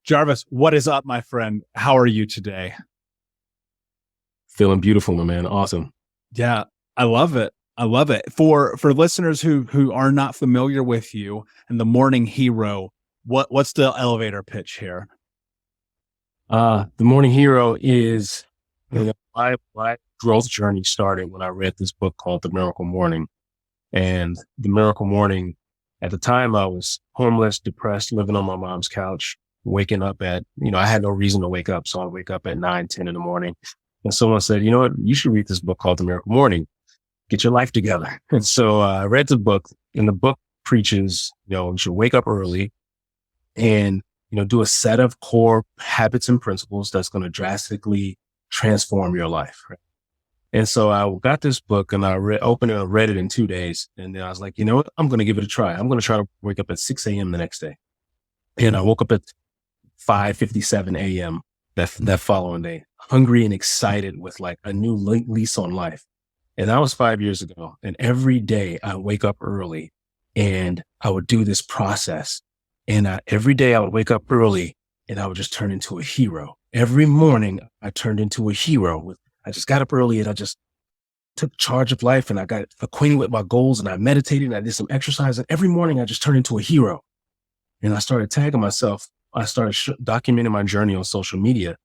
Jarvis, what is up, my friend? How are you today? Feeling beautiful, my man. Awesome. Yeah, I love it. I love it. For listeners who are not familiar with you and the morning hero, what's the elevator pitch here? The morning hero is, my growth journey started when I read this book called The Miracle Morning. And The Miracle Morning, at the time I was homeless, depressed, living on my mom's couch, waking up I had no reason to wake up. So I wake up at 9, 10 in the morning. And someone said, you know what, you should read this book called The Miracle Morning. Get your life together. And so I read the book, and the book preaches, you should wake up early and, do a set of core habits and principles that's going to drastically transform your life. Right? And so I got this book and I opened it and read it in 2 days. And then I was like, you know what, I'm going to give it a try. I'm going to try to wake up at 6 a.m. the next day. And I woke up at 5:57 a.m. that following day, hungry and excited with like a new lease on life. And that was 5 years ago. And every day I wake up early and I would do this process. And every day I would wake up early and I would just turn into a hero. Every morning I turned into a hero. I just got up early and I just took charge of life and I got acquainted with my goals and I meditated and I did some exercise. And every morning I just turned into a hero. And I started tagging myself. I started documenting my journey on social media.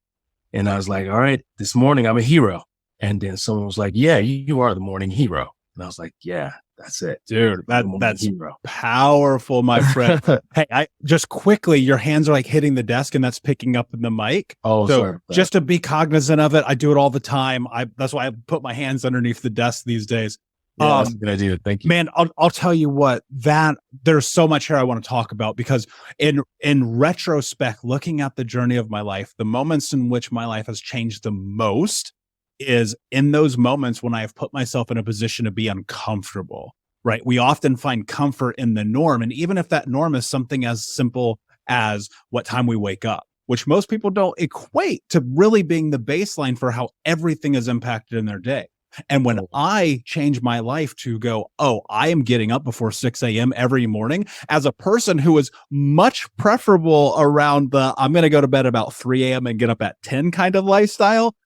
And I was like, all right, this morning I'm a hero. And then someone was like, yeah, you are the morning hero. And I was like, yeah, that's it. Dude, that's hero. Powerful, my friend. Hey, I just quickly, your hands are like hitting the desk and that's picking up in the mic. Oh, so sorry. Just to be cognizant of it, I do it all the time. That's why I put my hands underneath the desk these days. Yeah, that's a good idea. Thank you. Man, I'll tell you what, there's so much here I want to talk about because in retrospect, looking at the journey of my life, the moments in which my life has changed the most is in those moments when I have put myself in a position to be uncomfortable, right? We often find comfort in the norm. And even if that norm is something as simple as what time we wake up, which most people don't equate to really being the baseline for how everything is impacted in their day. And when I change my life to go, oh, I am getting up before 6 a.m. every morning as a person who is much preferable around I'm going to go to bed about 3 a.m. and get up at 10 kind of lifestyle.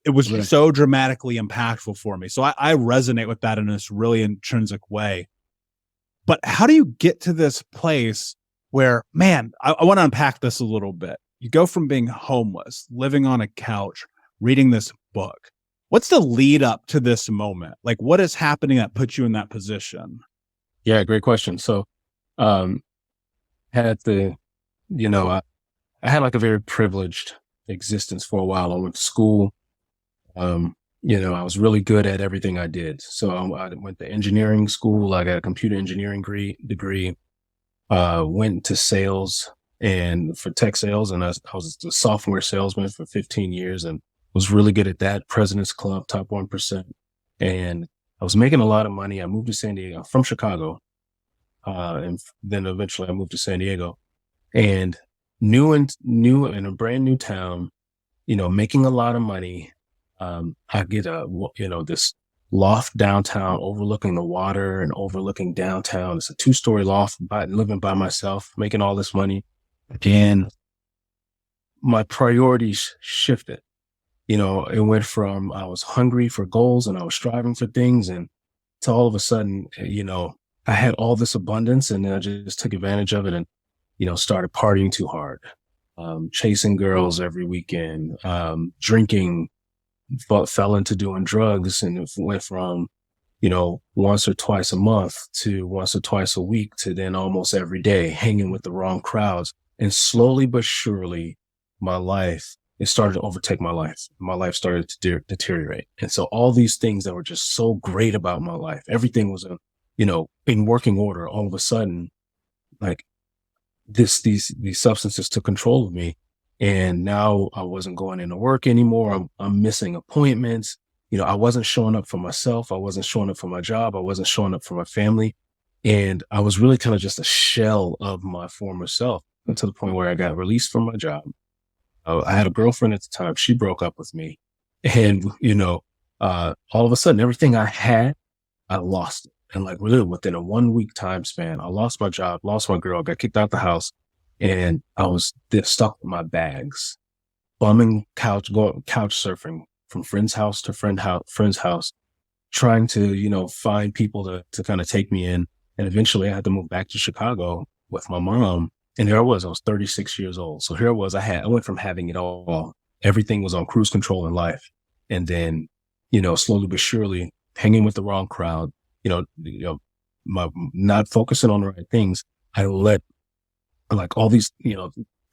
It was Right. so dramatically impactful for me. So I resonate with that in this really intrinsic way. But how do you get to this place where, man, I want to unpack this a little bit. You go from being homeless, living on a couch, reading this book. What's the lead up to this moment? Like, what is happening that puts you in that position? Yeah, great question. So, had the, I had like a very privileged existence for a while. I went to school. I was really good at everything I did. So I went to engineering school. I got a computer engineering degree, went to sales and for tech sales. And I was a software salesman for 15 years and was really good at that. President's Club, top 1%. And I was making a lot of money. I moved to San Diego from Chicago. And then eventually I moved to San Diego and new in a brand new town, making a lot of money. I get this loft downtown overlooking the water and overlooking downtown. It's a 2-story loft, living by myself, making all this money. And my priorities shifted. It went from I was hungry for goals and I was striving for things and to all of a sudden, I had all this abundance and then I just took advantage of it and, started partying too hard, chasing girls every weekend, drinking, fell into doing drugs and it went from, once or twice a month to once or twice a week to then almost every day hanging with the wrong crowds. And slowly but surely, it started to overtake my life. My life started to deteriorate. And so all these things that were just so great about my life, everything was, in working order. All of a sudden, like these substances took control of me. And now I wasn't going into work anymore. I'm missing appointments. I wasn't showing up for myself. I wasn't showing up for my job. I wasn't showing up for my family. And I was really kind of just a shell of my former self to the point where I got released from my job. I had a girlfriend at the time. She broke up with me. And, all of a sudden, everything I had, I lost it. And like really within a 1 week time span, I lost my job, lost my girl, got kicked out the house. and I was stuck with my bags, bumming going couch surfing from friend's house to friend's house, trying to, find people to kind of take me in. And eventually I had to move back to Chicago with my mom. And I was 36 years old. So here I was, I went from having it all. Everything was on cruise control in life. And then, slowly but surely hanging with the wrong crowd, my not focusing on the right things. I let like all these,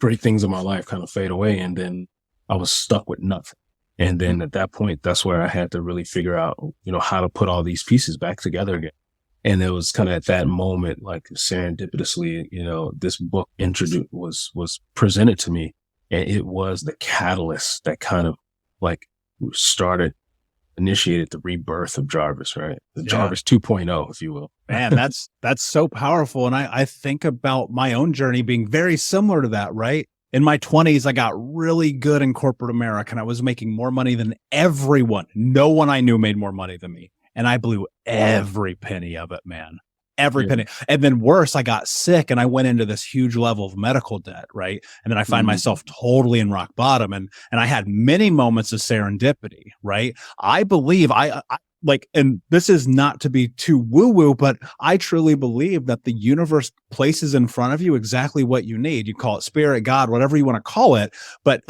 great things in my life kind of fade away. And then I was stuck with nothing. And then at that point, that's where I had to really figure out, how to put all these pieces back together again. And it was kind of at that moment, like serendipitously, this book was presented to me, and it was the catalyst that kind of like initiated the rebirth of Jarvis, right? The Jarvis 2.0, if you will. Man, that's so powerful. And I think about my own journey being very similar to that, right? In my 20s, I got really good in corporate America, and I was making more money than everyone. No one I knew made more money than me. And I blew every penny of it, man. Every penny. And then worse, I got sick and I went into this huge level of medical debt, right? And then I find myself totally in rock bottom. And I had many moments of serendipity, right? I believe I and this is not to be too woo-woo, but I truly believe that the universe places in front of you exactly what you need. You call it spirit, God, whatever you want to call it, but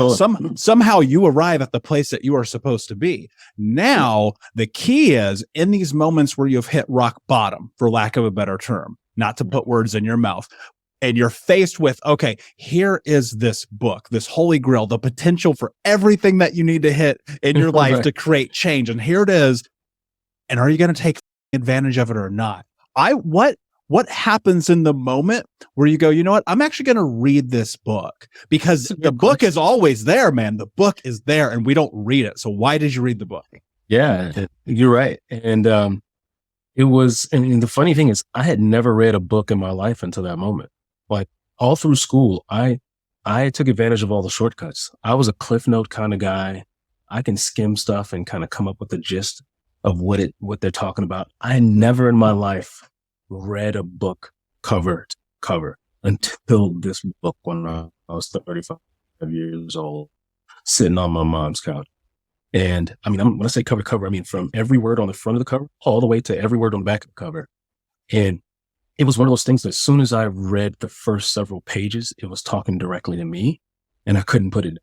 somehow you arrive at the place that you are supposed to be. Now, the key is in these moments where you've hit rock bottom, for lack of a better term, not to put words in your mouth, and you're faced with, okay, here is this book, this holy grail, the potential for everything that you need to hit in your life to create change. And here it is. And are you going to take advantage of it or not? What happens in the moment where you go, you know what? I'm actually going to read this book, because the book is always there, man. The book is there and we don't read it. So why did you read the book? Yeah, you're right. And and the funny thing is I had never read a book in my life until that moment. Like all through school, I took advantage of all the shortcuts. I was a Cliff Note kind of guy. I can skim stuff and kind of come up with the gist of what they're talking about. I never in my life read a book cover to cover until this book when I was 35 years old, sitting on my mom's couch. And I mean, when I say cover to cover, I mean from every word on the front of the cover all the way to every word on the back of the cover. And it was one of those things that as soon as I read the first several pages, it was talking directly to me and I couldn't put it down.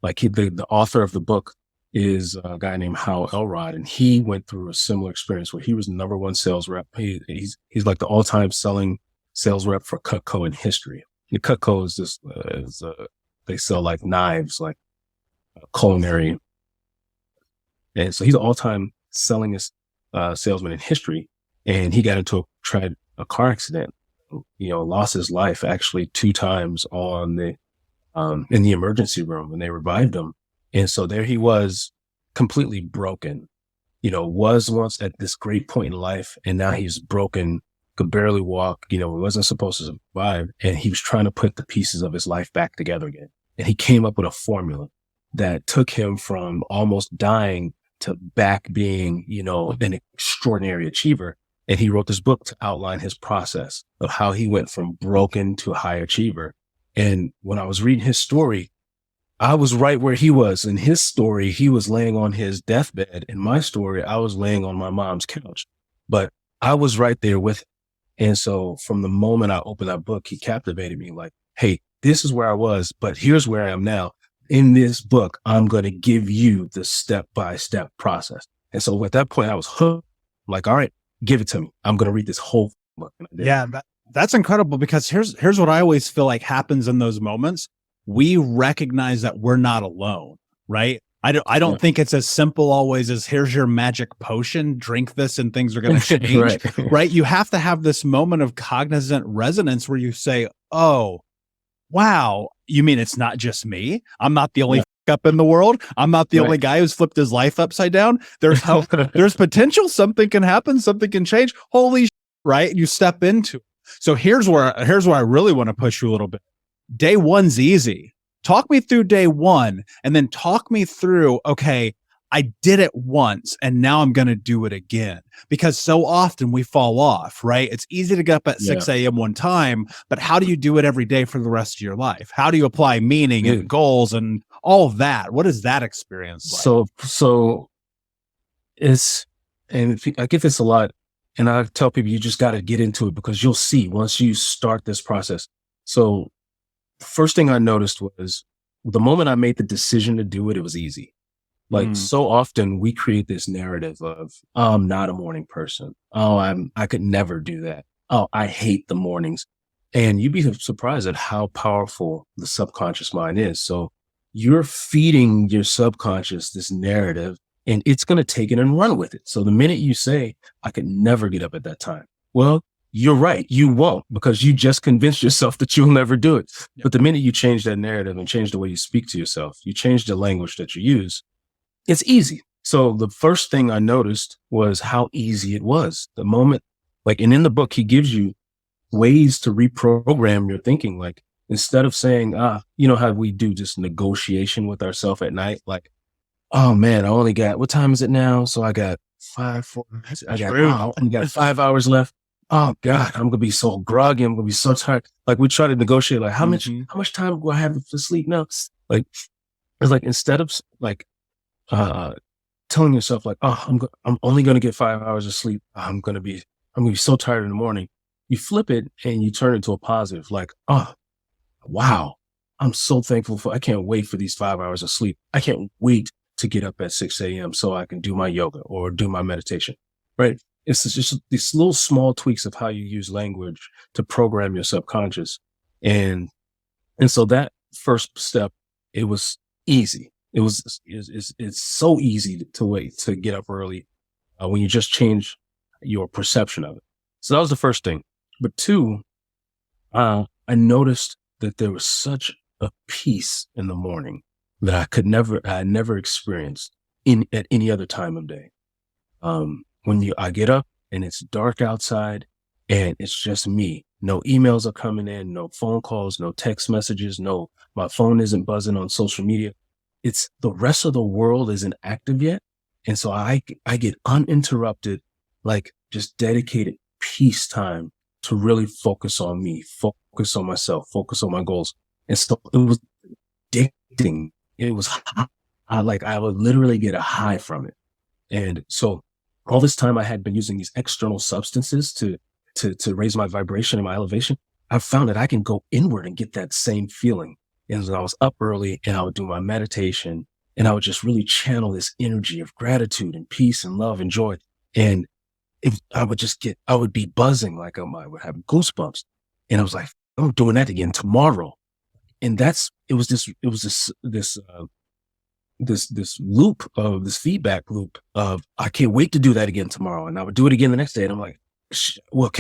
Like the author of the book is a guy named Hal Elrod, and he went through a similar experience where he was the number one sales rep. He's like the all-time selling sales rep for Cutco in history. And Cutco is this, they sell like knives, like culinary. And so he's an all-time sellingest salesman in history. And he got into a car accident, lost his life actually 2 times in the emergency room, and they revived him. And so there he was, completely broken, was once at this great point in life. And now he's broken, could barely walk, wasn't supposed to survive. And he was trying to put the pieces of his life back together again. And he came up with a formula that took him from almost dying to back being, an extraordinary achiever. And he wrote this book to outline his process of how he went from broken to a high achiever. And when I was reading his story, I was right where he was. In his story, he was laying on his deathbed. In my story, I was laying on my mom's couch, but I was right there with him. And so from the moment I opened that book, he captivated me like, hey, this is where I was, but here's where I am now. In this book, I'm going to give you the step-by-step process. And so at that point, I was hooked. I'm like, all right, give it to me. I'm going to read this whole book. And I did. Yeah, that's incredible, because here's what I always feel like happens in those moments. We recognize that we're not alone, right? I don't think it's as simple always as here's your magic potion, drink this and things are going to change, right? You have to have this moment of cognizant resonance where you say, oh, wow, you mean it's not just me? I'm not the only up in the world. I'm not the only guy who's flipped his life upside down. There's hope. There's potential. Something can happen. Something can change. Holy right? You step into it. So here's where I really want to push you a little bit. Day one's easy. Talk me through day one and then talk me through, okay, I did it once and now I'm going to do it again, because so often we fall off, right? It's easy to get up at 6 a.m. one time, but how do you do it every day for the rest of your life? How do you apply meaning and goals and all of that? What is that experience like? So it's, and I get this a lot, and I tell people, you just got to get into it, because you'll see once you start this process. So the first thing I noticed was the moment I made the decision to do it, it was easy. Like so often we create this narrative of, oh, I'm not a morning person. Oh, I could never do that. Oh, I hate the mornings. And you'd be surprised at how powerful the subconscious mind is. So you're feeding your subconscious this narrative, and it's going to take it and run with it. So the minute you say, I could never get up at that time, well, you're right. You won't, because you just convinced yourself that you'll never do it. Yep. But the minute you change that narrative and change the way you speak to yourself, you change the language that you use, it's easy. So the first thing I noticed was how easy it was. The moment, like, and in the book, he gives you ways to reprogram your thinking. Like, instead of saying, you know how we do just negotiation with ourselves at night? Like, oh man, I only got, what time is it now? So I got 5 5 hours left. Oh God, I'm going to be so groggy. I'm going to be so tired. Like, we try to negotiate, like, how much time do I have to sleep now? Like, it's like, instead of like, telling yourself like, oh, I'm only going to get 5 hours of sleep. I'm going to be so tired in the morning. You flip it and you turn it to a positive, like, oh, wow, I'm so thankful I can't wait for these 5 hours of sleep. I can't wait to get up at 6 a.m. so I can do my yoga or do my meditation, right? It's just these little small tweaks of how you use language to program your subconscious. And so that first step, it was easy. It's so easy to get up early when you just change your perception of it. So that was the first thing. But two, I noticed that there was such a peace in the morning that I had never experienced at any other time of day. I get up and it's dark outside and it's just me. No emails are coming in, no phone calls, no text messages, no, my phone isn't buzzing on social media. It's the rest of the world isn't active yet. And so I get uninterrupted, like just dedicated peace time to really focus on me, focus on myself, focus on my goals. And so it was addicting. It was I would literally get a high from it. And so all this time I had been using these external substances to raise my vibration and my elevation. I found that I can go inward and get that same feeling. And so I was up early and I would do my meditation and I would just really channel this energy of gratitude and peace and love and joy. And I would be buzzing, like I would have goosebumps. And I was like, I'm doing that again tomorrow. And this feedback loop of, I can't wait to do that again tomorrow. And I would do it again the next day. And I'm like, well,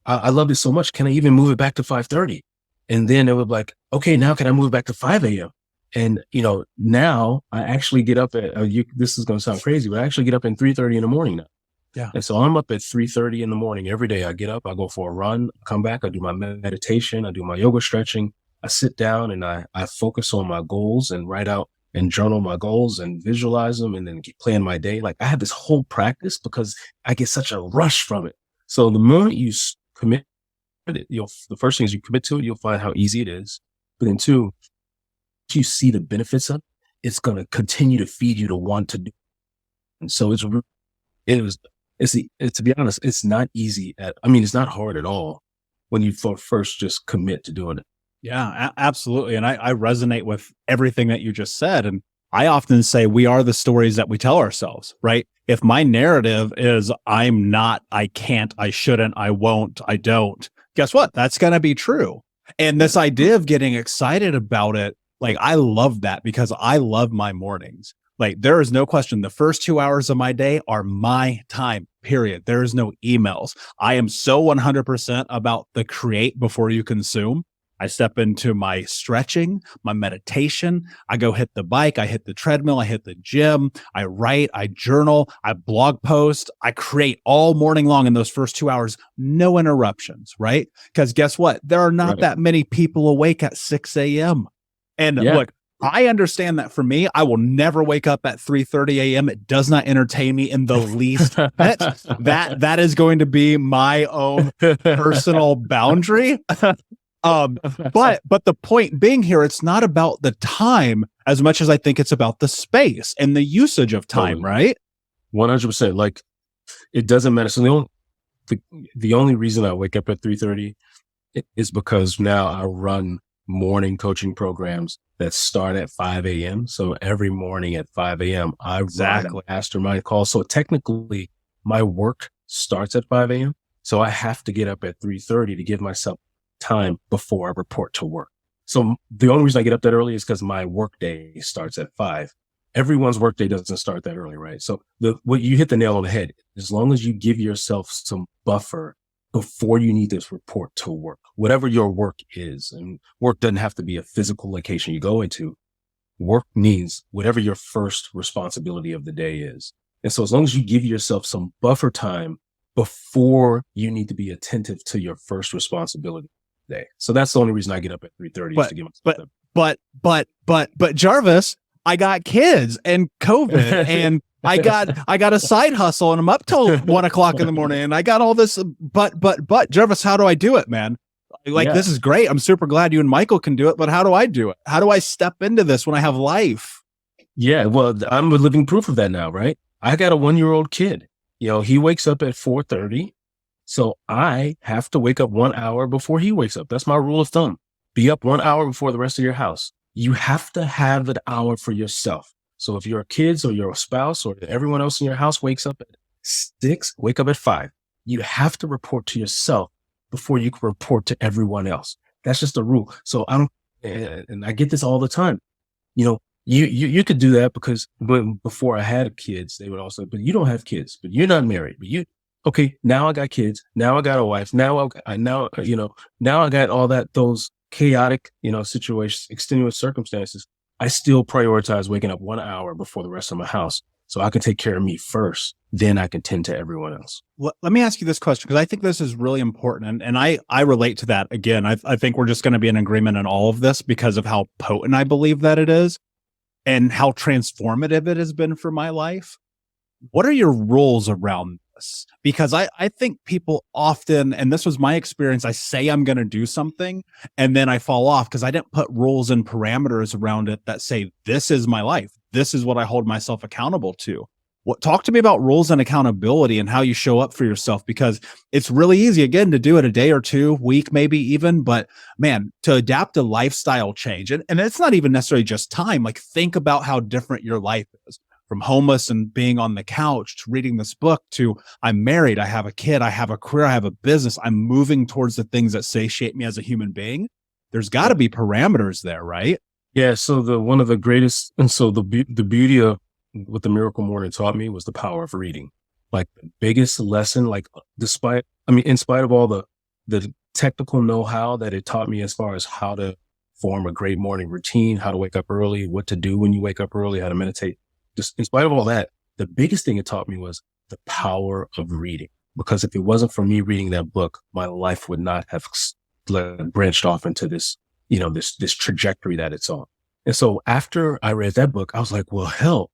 I love this so much. Can I even move it back to 5:30? And then it would be like, okay, now can I move it back to 5 a.m.? And, now I actually get up at, this is going to sound crazy, but I actually get up at 3:30 in the morning now. Yeah. And so I'm up at 3:30 in the morning every day. I get up, I go for a run, come back, I do my meditation, I do my yoga stretching. I sit down and I focus on my goals and write out and journal my goals and visualize them and then plan my day. Like, I have this whole practice because I get such a rush from it. So the moment you commit it, the first thing is you commit to it, you'll find how easy it is. But then two, if you see the benefits of it, it's going to continue to feed you to want to do. And so to be honest, it's not easy it's not hard at all when you first just commit to doing it. Yeah, absolutely. And I resonate with everything that you just said. And I often say we are the stories that we tell ourselves, right? If my narrative is I'm not, I can't, I shouldn't, I won't, I don't, guess what? That's going to be true. And this idea of getting excited about it, like, I love that because I love my mornings. Like, there is no question. The first 2 hours of my day are my time, period. There is no emails. I am so 100% about the create before you consume. I step into my stretching, my meditation. I go hit the bike. I hit the treadmill. I hit the gym. I write. I journal. I blog post. I create all morning long in those first 2 hours. No interruptions, right? Because guess what? There are not that many people awake at 6 a.m. And look, I understand that for me, I will never wake up at 3:30 a.m. It does not entertain me in the least bit. That is going to be my own personal boundary. But the point being here, it's not about the time as much as I think it's about the space and the usage of time, right? 100%. Like, it doesn't matter. So the only reason I wake up at 3:30 is because now I run morning coaching programs that start at 5 a.m. So every morning at 5 a.m. I run a mastermind call. So technically my work starts at 5 a.m. So I have to get up at 3:30 to give myself time before I report to work. So the only reason I get up that early is because my work day starts at 5. Everyone's work day doesn't start that early, right? So what you hit the nail on the head. As long as you give yourself some buffer before you need to report to work, whatever your work is, and work doesn't have to be a physical location you go into. Work needs whatever your first responsibility of the day is. And so as long as you give yourself some buffer time before you need to be attentive to your first responsibility day. So that's the only reason I get up at 3:30 is to give myself but Jarvis, I got kids and COVID and I got a side hustle and I'm up till 1 o'clock in the morning and I got all this, but Jarvis, how do I do it, man? Like, this is great. I'm super glad you and Michael can do it, but how do I do it? How do I step into this when I have life? Yeah, well, I'm a living proof of that now, right? I got a 1-year-old kid. He wakes up at 4:30. So I have to wake up 1 hour before he wakes up. That's my rule of thumb. Be up 1 hour before the rest of your house. You have to have an hour for yourself. So if your kids or your spouse or everyone else in your house wakes up at 6, wake up at 5. You have to report to yourself before you can report to everyone else. That's just a rule. So and I get this all the time. You could do that because before I had kids, they would also, but you don't have kids, but you're not married, but okay, now I got kids. Now I got a wife. Now I got all those chaotic, situations, extenuating circumstances. I still prioritize waking up 1 hour before the rest of my house so I can take care of me first. Then I can tend to everyone else. Let me ask you this question, because I think this is really important. And I relate to that. Again, I think we're just going to be in agreement on all of this because of how potent I believe that it is and how transformative it has been for my life. What are your rules around this? Because I think people often, and this was my experience, I say I'm going to do something and then I fall off because I didn't put rules and parameters around it that say, this is my life. This is what I hold myself accountable to. Talk to me about rules and accountability and how you show up for yourself, because it's really easy, again, to do it a day or two, week, maybe even, but man, to adapt a lifestyle change. And it's not even necessarily just time. Like, think about how different your life is. From homeless and being on the couch to reading this book to I'm married, I have a kid, I have a career, I have a business. I'm moving towards the things that satiate me as a human being. There's got to be parameters there, right? Yeah. So one of the greatest, and so the beauty of what the Miracle Morning taught me was the power of reading. Like, the biggest lesson, in spite of all the technical know-how that it taught me as far as how to form a great morning routine, how to wake up early, what to do when you wake up early, how to meditate. Just in spite of all that, the biggest thing it taught me was the power of reading. Because if it wasn't for me reading that book, my life would not have branched off into this, this trajectory that it's on. And so after I read that book, I was like, well, hell,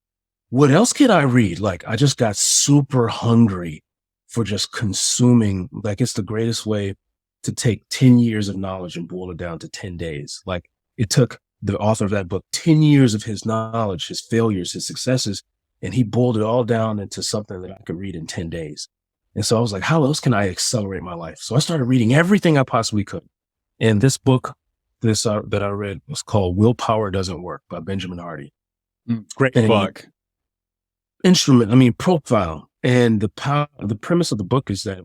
what else could I read? Like, I just got super hungry for just consuming. Like, it's the greatest way to take 10 years of knowledge and boil it down to 10 days. Like, it took the author of that book 10 years of his knowledge, his failures, his successes, and he boiled it all down into something that I could read in 10 days. And so I was like, how else can I accelerate my life? So I started reading everything I possibly could. And this book, that I read, was called Willpower Doesn't Work by Benjamin Hardy. Great book. Profile. And the premise of the book is that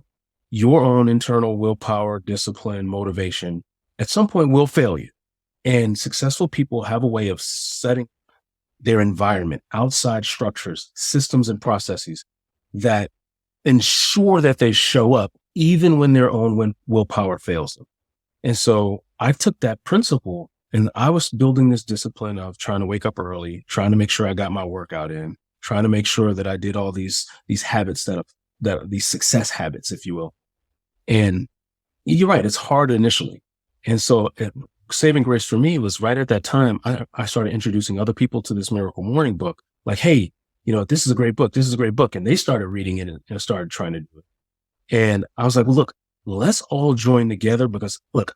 your own internal willpower, discipline, motivation, at some point will fail you. And successful people have a way of setting their environment, outside structures, systems, and processes that ensure that they show up even when their own willpower fails them. And so I took that principle and I was building this discipline of trying to wake up early, trying to make sure I got my workout in, trying to make sure that I did all these habits that these success habits, if you will. And you're right, it's hard initially. And so saving grace for me was right at that time, I started introducing other people to this Miracle Morning book. Like, hey, this is a great book. This is a great book. And they started reading it and started trying to do it. And I was like, well, look, let's all join together because look,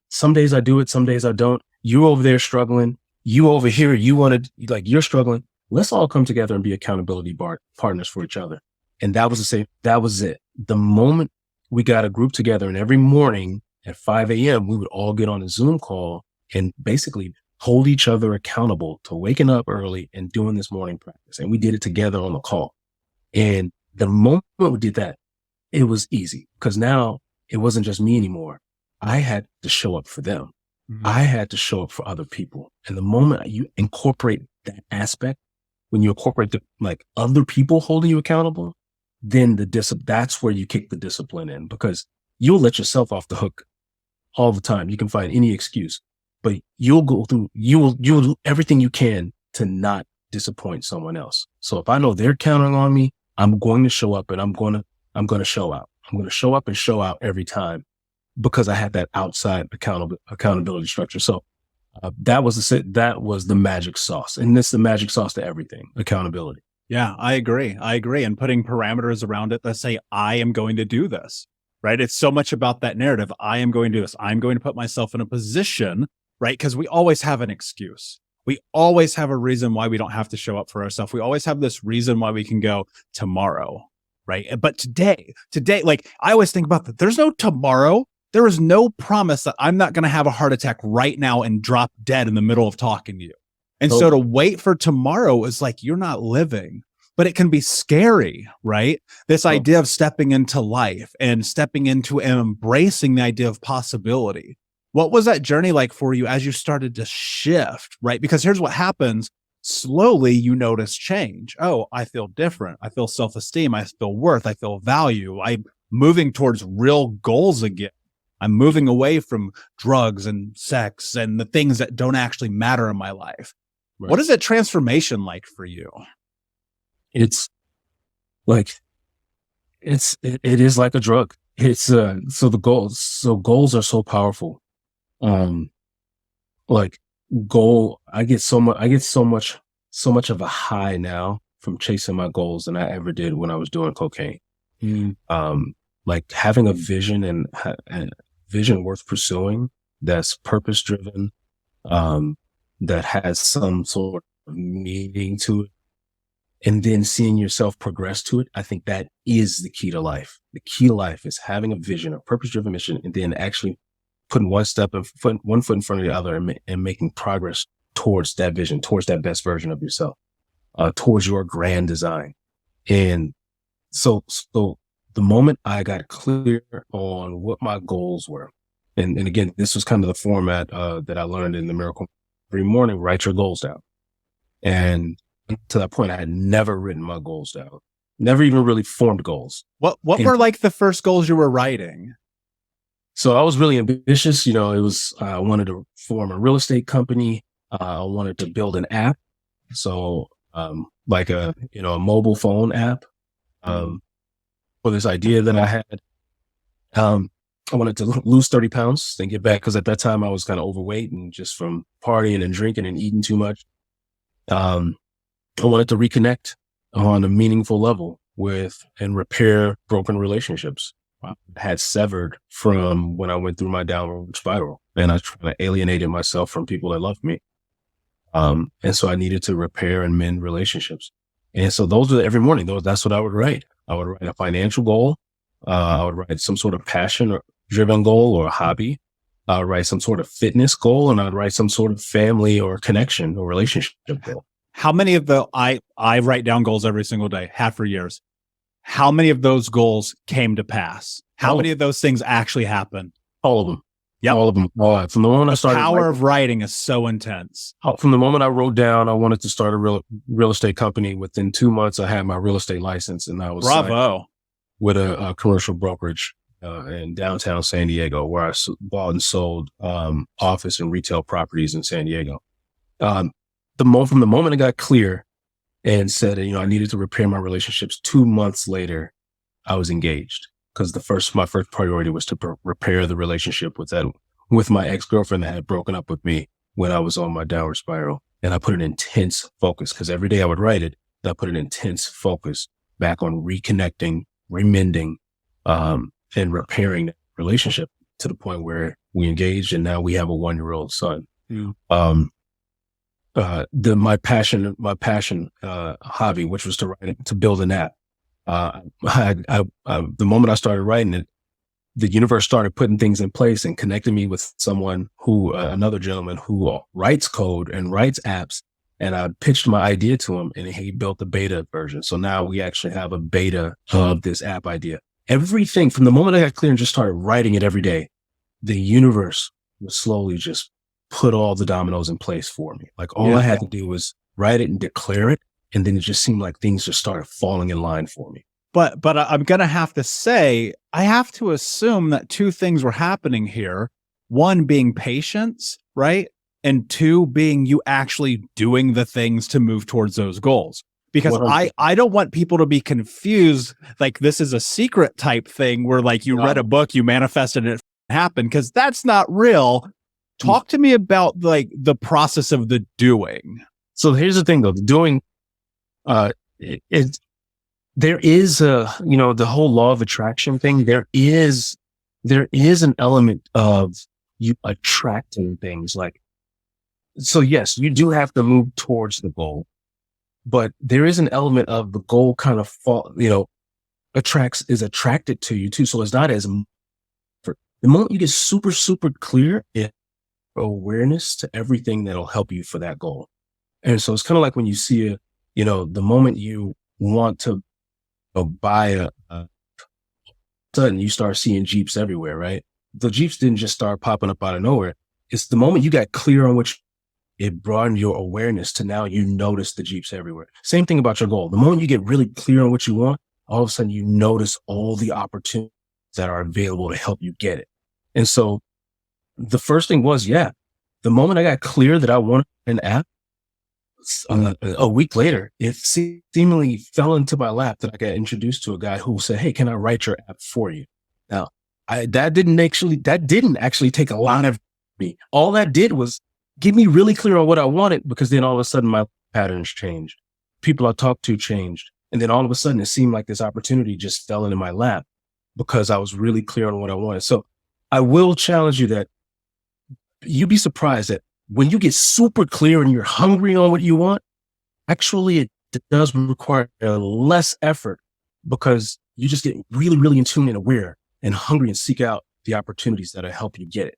some days I do it, some days I don't. You over there struggling, you over here, you're struggling. Let's all come together and be accountability partners for each other. And that was it. The moment we got a group together, and every morning at 5 a.m., we would all get on a Zoom call and basically hold each other accountable to waking up early and doing this morning practice. And we did it together on the call. And the moment we did that, it was easy because now it wasn't just me anymore. I had to show up for them. Mm-hmm. I had to show up for other people. And the moment you incorporate that aspect, when you incorporate other people holding you accountable, then that's where you kick the discipline in, because you'll let yourself off the hook all the time. You can find any excuse, but you will do everything you can to not disappoint someone else. So if I know they're counting on me, I'm going to show up and I'm going to show out. I'm going to show up and show out every time because I had that outside accountability structure. So that was the magic sauce, and it's the magic sauce to everything: accountability. Yeah, I agree. And putting parameters around it that say, I am going to do this, right? It's so much about that narrative. I am going to do this. I'm going to put myself in a position, right? Because we always have an excuse. We always have a reason why we don't have to show up for ourselves. We always have this reason why we can go tomorrow, right? But today, like I always think about that. There's no tomorrow. There is no promise that I'm not going to have a heart attack right now and drop dead in the middle of talking to you. And so to wait for tomorrow is like, you're not living, but it can be scary, right? This idea of stepping into life and stepping into and embracing the idea of possibility. What was that journey like for you as you started to shift, right? Because here's what happens. Slowly you notice change. Oh, I feel different. I feel self-esteem. I feel worth. I feel value. I'm moving towards real goals again. I'm moving away from drugs and sex and the things that don't actually matter in my life. Right. What is that transformation like for you? It is like a drug. It's goals are so powerful. I get so much of a high now from chasing my goals than I ever did when I was doing cocaine. Like having a vision and vision worth pursuing that's purpose driven, that has some sort of meaning to it, and then seeing yourself progress to it. I think that is the key to life. The key to life is having a vision, a purpose driven mission, and then actually putting one foot in front of the other and making progress towards that vision, towards that best version of yourself, towards your grand design. And so the moment I got clear on what my goals were, and again, this was kind of the format that I learned in the Miracle every morning: write your goals down. And to that point, I had never written my goals down, never even really formed goals. What were like the first goals you were writing? So I was really ambitious. It was, I wanted to form a real estate company. I wanted to build an app. So, like a mobile phone app, for this idea that I had. I wanted to lose 30 pounds and get back, because at that time I was kind of overweight and just from partying and drinking and eating too much. I wanted to reconnect on a meaningful level with and repair broken relationships. I had severed from when I went through my downward spiral, and I kind of alienated myself from people that loved me. And so I needed to repair and mend relationships. And so those were every morning, that's what I would write. I would write a financial goal. I would write some sort of passion or driven goal or a hobby. I would write some sort of fitness goal, and I would write some sort of family or connection or relationship goal. How many of I write down goals every single day, have for years. How many of those goals came to pass? How many of those things actually happened? All of them. Yeah, all of them. From the moment I started, the power of writing is so intense. From the moment I wrote down I wanted to start a real estate company, within 2 months I had my real estate license, and I was bravo with a commercial brokerage in downtown San Diego, where I bought and sold office and retail properties in San Diego. From the moment I got clear and said, I needed to repair my relationships, 2 months later I was engaged, because my first priority was to repair the relationship with with my ex-girlfriend that had broken up with me when I was on my downward spiral. And I put an intense focus because every day I would write it. And I put an intense focus back on reconnecting, remending, and repairing that relationship to the point where we engaged and now we have a 1-year-old son. My passion, hobby, which was to write, to build an app. The moment I started writing it, the universe started putting things in place and connecting me with someone who, another gentleman who writes code and writes apps. And I pitched my idea to him and he built the beta version. So now we actually have a beta of this app idea. Everything from the moment I got clear and just started writing it every day, the universe would slowly just put all the dominoes in place for me. Like all I had to do was write it and declare it. And then it just seemed like things just started falling in line for me. But I'm going to have to say, I have to assume that two things were happening here. One being patience, right? And two being you actually doing the things to move towards those goals. Because I don't want people to be confused. Like this is a secret type thing where like you read a book, you manifested it happened, because that's not real. Talk to me about like the process of the doing. So here's the thing though, the doing, there is the whole law of attraction thing. There is an element of you attracting things like, so yes, you do have to move towards the goal, but there is an element of the goal kind of is attracted to you too. So it's not as, the moment you get super, super clear, awareness to everything that'll help you for that goal. And so it's kind of like when you see the moment you want to buy sudden you start seeing Jeeps everywhere, right? The Jeeps didn't just start popping up out of nowhere. It's the moment you got clear on which it broadened your awareness to now you notice the Jeeps everywhere. Same thing about your goal. The moment you get really clear on what you want, all of a sudden you notice all the opportunities that are available to help you get it. And so the first thing was, the moment I got clear that I wanted an app, a week later, it seemingly fell into my lap that I got introduced to a guy who said, "Hey, can I write your app for you?" Now, that didn't actually take a lot of me. All that did was get me really clear on what I wanted, because then all of a sudden my patterns changed. People I talked to changed. And then all of a sudden it seemed like this opportunity just fell into my lap because I was really clear on what I wanted. So I will challenge you that you'd be surprised that when you get super clear and you're hungry on what you want, actually it does require less effort because you just get really, really in tune and aware and hungry and seek out the opportunities that'll help you get it.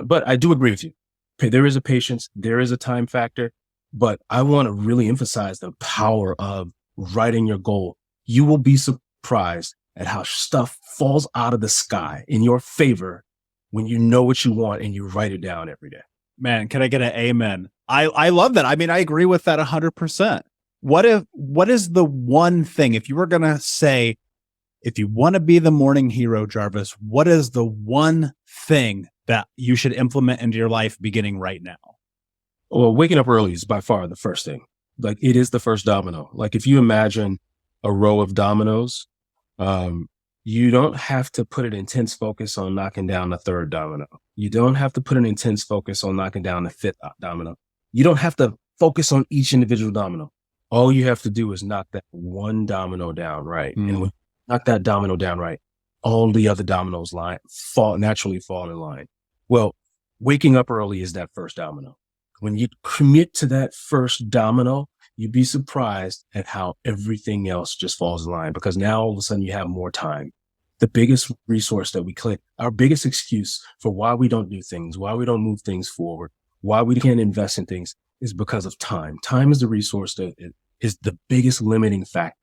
But I do agree with you. Okay, there is a patience, there is a time factor, but I want to really emphasize the power of writing your goal. You will be surprised at how stuff falls out of the sky in your favor when you know what you want and you write it down every day. Man, can I get an amen? I love that. I mean, I agree with that 100%. What is the one thing, if you were going to say, if you want to be the morning hero, Jarvis, what is the one thing that you should implement into your life beginning right now? Well, waking up early is by far the first thing. Like it is the first domino. Like if you imagine a row of dominoes, you don't have to put an intense focus on knocking down the third domino. You don't have to put an intense focus on knocking down the fifth domino. You don't have to focus on each individual domino. All you have to do is knock that one domino down right. And when you knock that domino down right, all the other dominoes naturally fall in line. Well, waking up early is that first domino. When you commit to that first domino, you'd be surprised at how everything else just falls in line, because now all of a sudden you have more time. The biggest resource that we claim, our biggest excuse for why we don't do things, why we don't move things forward, why we can't invest in things is because of time. Time is the resource that is the biggest limiting factor.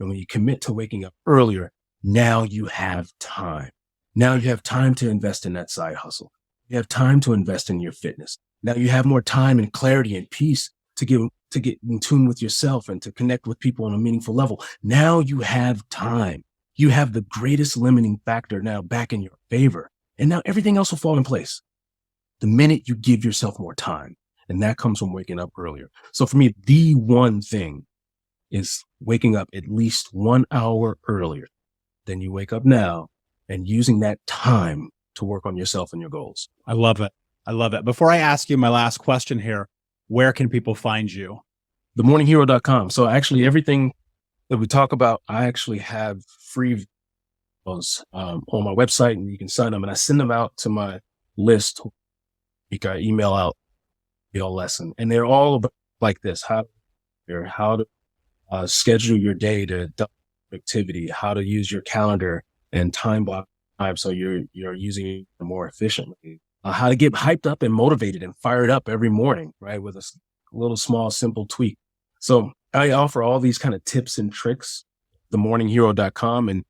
And when you commit to waking up earlier, now you have time. Now you have time to invest in that side hustle. You have time to invest in your fitness. Now you have more time and clarity and peace to get in tune with yourself and to connect with people on a meaningful level. Now you have time. You have the greatest limiting factor now back in your favor. And now everything else will fall in place the minute you give yourself more time. And that comes from waking up earlier. So for me, the one thing is waking up at least 1 hour earlier than you wake up now and using that time to work on yourself and your goals. I love it. I love it. Before I ask you my last question here, where can people find you? themorninghero.com. So actually everything that we talk about, I actually have free videos on my website, and you can sign them, and I send them out to my list. You can email out your lesson, and they're all about like this: how to schedule your day to double productivity, how to use your calendar and time block time so you're using it more efficiently, how to get hyped up and motivated and fired up every morning, right, with a little small simple tweak. So I offer all these kind of tips and tricks, themorninghero.com, and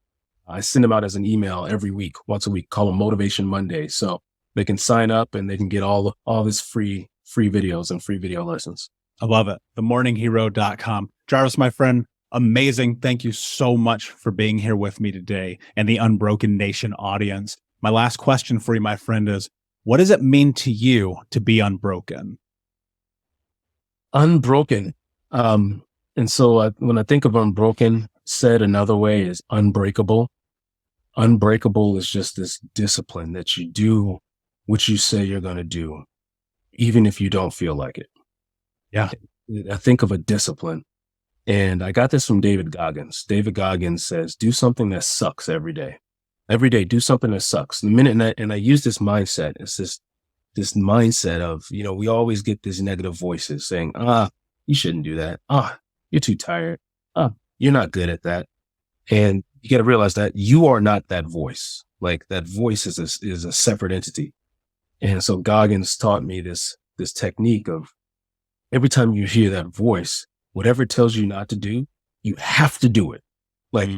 I send them out as an email every week, once a week, call them Motivation Monday. So they can sign up and they can get all this free videos and free video lessons. I love it. Themorninghero.com. Jarvis, my friend, amazing. Thank you so much for being here with me today and the Unbroken Nation audience. My last question for you, my friend, is what does it mean to you to be unbroken? Unbroken. And so when I think of unbroken, said another way, is unbreakable. Unbreakable is just this discipline that you do what you say you're going to do, even if you don't feel like it. Yeah. I think of a discipline, and I got this from David Goggins. David Goggins says, do something that sucks every day. Every day, do something that sucks. The minute, and I use this mindset. It's this mindset of, we always get these negative voices saying, you shouldn't do that. You're too tired. You're not good at that. And you got to realize that you are not that voice. Like, that voice is a separate entity. And so Goggins taught me this technique of every time you hear that voice, whatever it tells you not to do, you have to do it. Like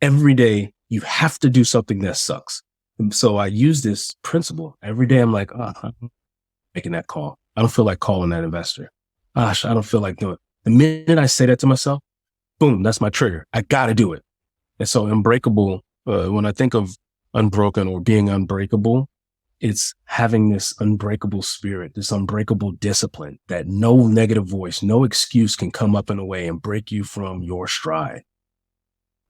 every day you have to do something that sucks. And so I use this principle every day. I'm like, I'm making that call. I don't feel like calling that investor. Gosh, I don't feel like doing it. The minute I say that to myself, boom, that's my trigger. I got to do it. And so unbreakable, when I think of unbroken or being unbreakable, it's having this unbreakable spirit, this unbreakable discipline that no negative voice, no excuse can come up in a way and break you from your stride.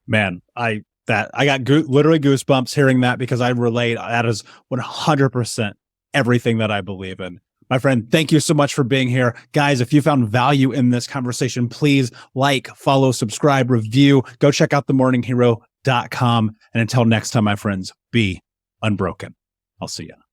Man, I got literally goosebumps hearing that, because I relate. That is 100% everything that I believe in. My friend, thank you so much for being here. Guys, if you found value in this conversation, please like, follow, subscribe, review. Go check out themorninghero.com. And until next time, my friends, be unbroken. I'll see you.